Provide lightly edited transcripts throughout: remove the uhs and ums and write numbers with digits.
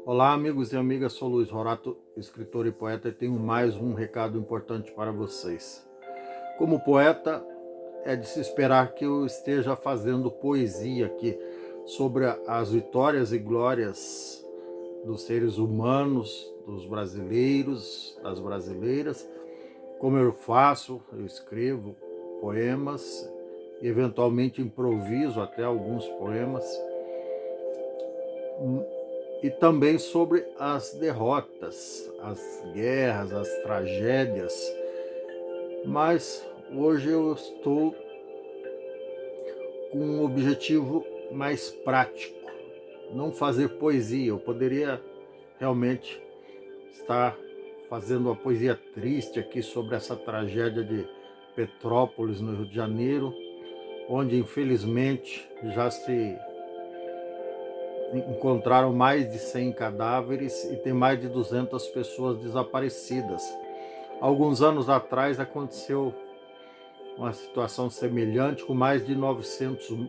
Olá, amigos e amigas, sou Luiz Rorato, escritor e poeta, e tenho mais um recado importante para vocês. Como poeta, é de se esperar que eu esteja fazendo poesia aqui sobre as vitórias e glórias dos seres humanos, dos brasileiros, das brasileiras. Como eu faço, eu escrevo poemas, eventualmente improviso até alguns poemas, e também sobre as derrotas, as guerras, as tragédias. Mas hoje eu estou com um objetivo mais prático, não fazer poesia. Eu poderia realmente estar fazendo uma poesia triste aqui sobre essa tragédia de Petrópolis, no Rio de Janeiro, onde infelizmente já se encontraram mais de 100 cadáveres e tem mais de 200 pessoas desaparecidas. Alguns anos atrás aconteceu uma situação semelhante com mais de 900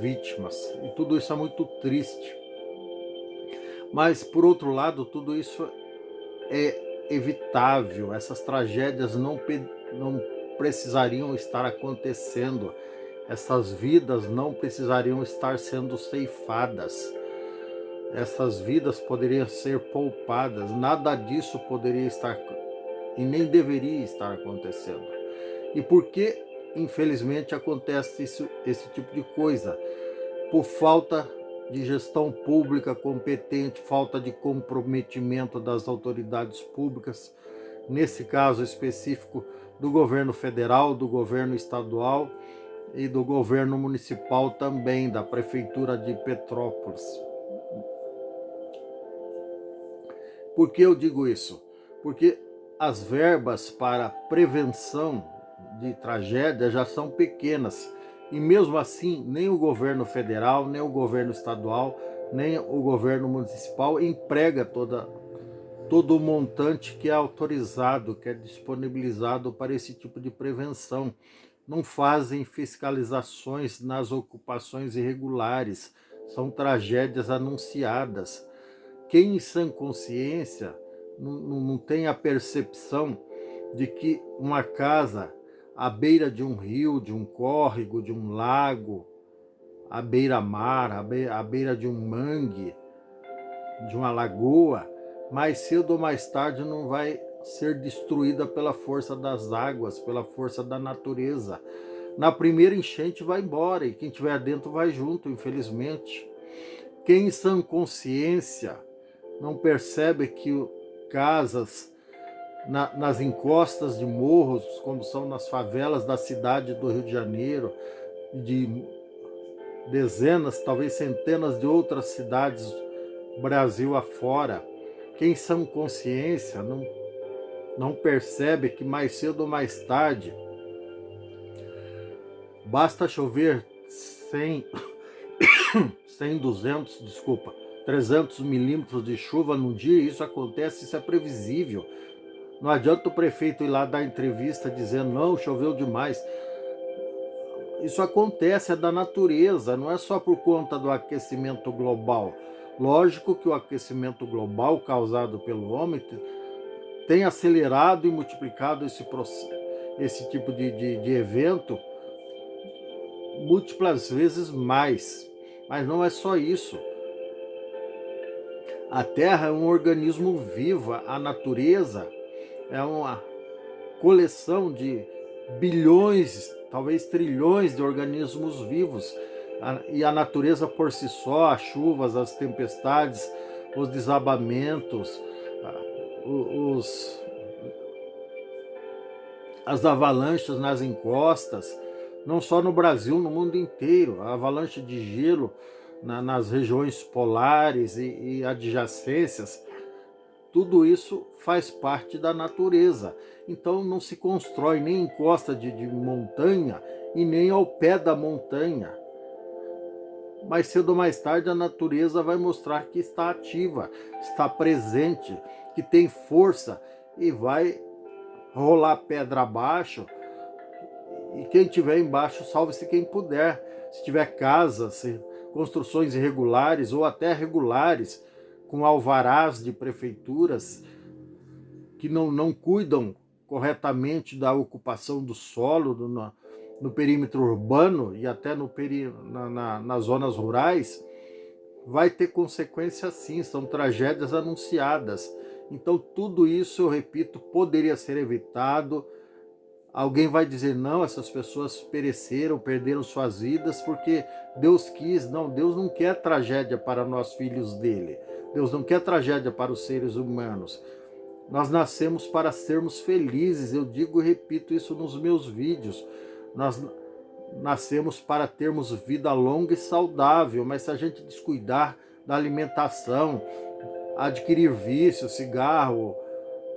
vítimas. E tudo isso é muito triste. Mas, por outro lado, tudo isso é evitável. Essas tragédias não precisariam estar acontecendo. Essas vidas não precisariam estar sendo ceifadas. Essas vidas poderiam ser poupadas. Nada disso poderia estar e nem deveria estar acontecendo. E por que, infelizmente, acontece esse tipo de coisa? Por falta de gestão pública competente, falta de comprometimento das autoridades públicas, nesse caso específico do governo federal, do governo estadual e do governo municipal também, da prefeitura de Petrópolis. Por que eu digo isso? Porque as verbas para prevenção de tragédia já são pequenas. E mesmo assim, nem o governo federal, nem o governo estadual, nem o governo municipal emprega todo o montante que é autorizado, que é disponibilizado para esse tipo de prevenção. Não fazem fiscalizações nas ocupações irregulares. São tragédias anunciadas. Quem em sã consciência não tem a percepção de que uma casa à beira de um rio, de um córrego, de um lago, à beira-mar, à beira de um mangue, de uma lagoa, mais cedo ou mais tarde não vai ser destruída pela força das águas, pela força da natureza. Na primeira enchente vai embora e quem estiver dentro vai junto, infelizmente. Quem em sã consciência não percebe que casas nas encostas de morros, como são nas favelas da cidade do Rio de Janeiro, de dezenas, talvez centenas de outras cidades Brasil afora, quem são consciência não percebe que mais cedo ou mais tarde basta chover 300 milímetros de chuva num dia, isso acontece, isso é previsível. Não adianta o prefeito ir lá dar entrevista dizendo, não, choveu demais. Isso acontece, é da natureza, não é só por conta do aquecimento global. Lógico que o aquecimento global causado pelo homem tem acelerado e multiplicado esse tipo de evento múltiplas vezes mais. Mas não é só isso. A Terra é um organismo vivo, a natureza é uma coleção de bilhões, talvez trilhões de organismos vivos. E a natureza por si só, as chuvas, as tempestades, os desabamentos, as avalanches nas encostas, não só no Brasil, no mundo inteiro, a avalanche de gelo nas regiões polares e adjacências, tudo isso faz parte da natureza. Então não se constrói nem encosta de montanha e nem ao pé da montanha. Mais cedo ou mais tarde a natureza vai mostrar que está ativa, está presente, que tem força e vai rolar pedra abaixo. E quem estiver embaixo, salve-se quem puder. Se tiver casa, construções irregulares ou até regulares, com alvarás de prefeituras que não cuidam corretamente da ocupação do solo no perímetro urbano e até nas zonas rurais, vai ter consequência sim, são tragédias anunciadas. Então tudo isso, eu repito, poderia ser evitado. Alguém vai dizer, não, essas pessoas pereceram, perderam suas vidas porque Deus quis. Não, Deus não quer tragédia para nós filhos dele. Deus não quer tragédia para os seres humanos. Nós nascemos para sermos felizes, eu digo e repito isso nos meus vídeos. Nós nascemos para termos vida longa e saudável, mas se a gente descuidar da alimentação, adquirir vício, cigarro,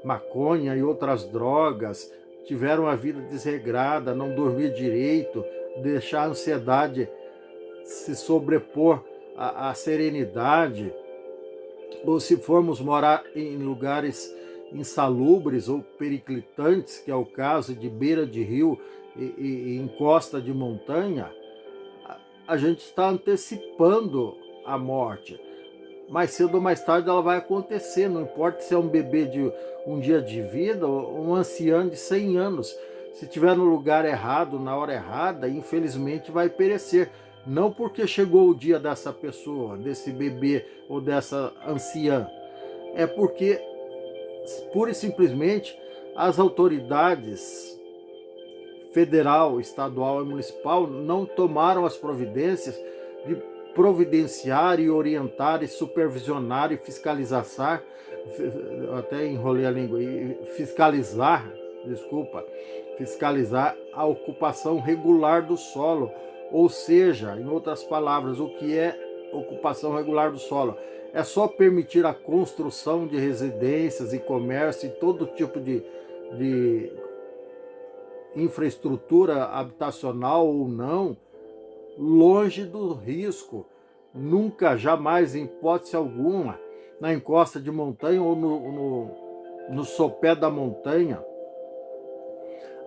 maconha e outras drogas, tiveram a vida desregrada, não dormir direito, deixar a ansiedade se sobrepor à serenidade, ou se formos morar em lugares insalubres ou periclitantes, que é o caso de beira de rio e encosta de montanha, a gente está antecipando a morte. Mais cedo ou mais tarde ela vai acontecer, não importa se é um bebê de um dia de vida ou um ancião de 100 anos. Se estiver no lugar errado, na hora errada, infelizmente vai perecer. Não porque chegou o dia dessa pessoa, desse bebê ou dessa anciã. É porque, pura e simplesmente, as autoridades federal, estadual e municipal não tomaram as providências de providenciar e orientar e supervisionar e fiscalizar, até enrolei a língua, fiscalizar a ocupação regular do solo. Ou seja, em outras palavras, o que é ocupação regular do solo? É só permitir a construção de residências e comércio e todo tipo de infraestrutura habitacional ou não, longe do risco. Nunca, jamais, em hipótese alguma, na encosta de montanha ou no sopé da montanha.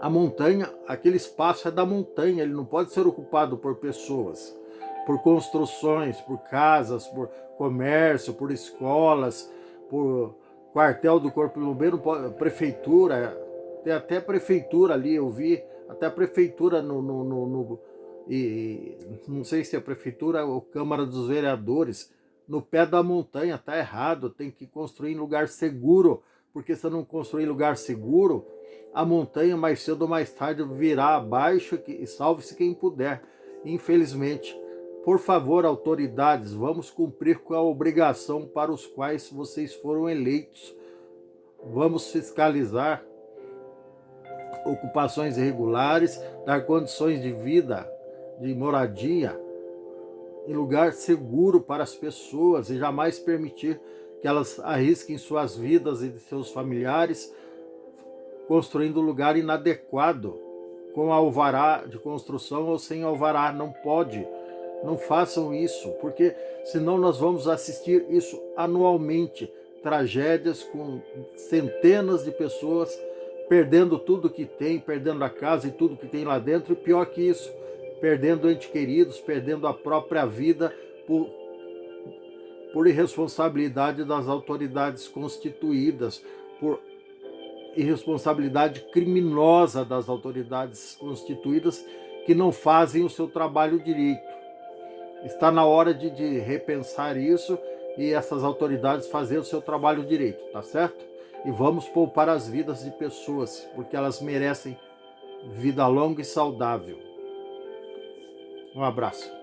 A montanha, aquele espaço é da montanha, ele não pode ser ocupado por pessoas, por construções, por casas, por comércio, por escolas, por quartel do Corpo de Bombeiro, prefeitura. Tem até prefeitura ali, eu vi, até a prefeitura e não sei se é a prefeitura ou Câmara dos Vereadores, no pé da montanha. Tá errado, tem que construir em lugar seguro, porque se não construir em lugar seguro, a montanha mais cedo ou mais tarde virá abaixo e salve-se quem puder. Infelizmente, por favor, autoridades, vamos cumprir com a obrigação para os quais vocês foram eleitos. Vamos fiscalizar ocupações irregulares, dar condições de vida, de moradia, em lugar seguro para as pessoas e jamais permitir que elas arrisquem suas vidas e de seus familiares construindo lugar inadequado, com alvará de construção ou sem alvará. Não pode, não façam isso, porque senão nós vamos assistir isso anualmente, tragédias com centenas de pessoas perdendo tudo que tem, perdendo a casa e tudo que tem lá dentro, e pior que isso, perdendo entes queridos, perdendo a própria vida por irresponsabilidade das autoridades constituídas, por irresponsabilidade criminosa das autoridades constituídas que não fazem o seu trabalho direito. Está na hora de repensar isso e essas autoridades fazerem o seu trabalho direito, tá certo? E vamos poupar as vidas de pessoas, porque elas merecem vida longa e saudável. Um abraço.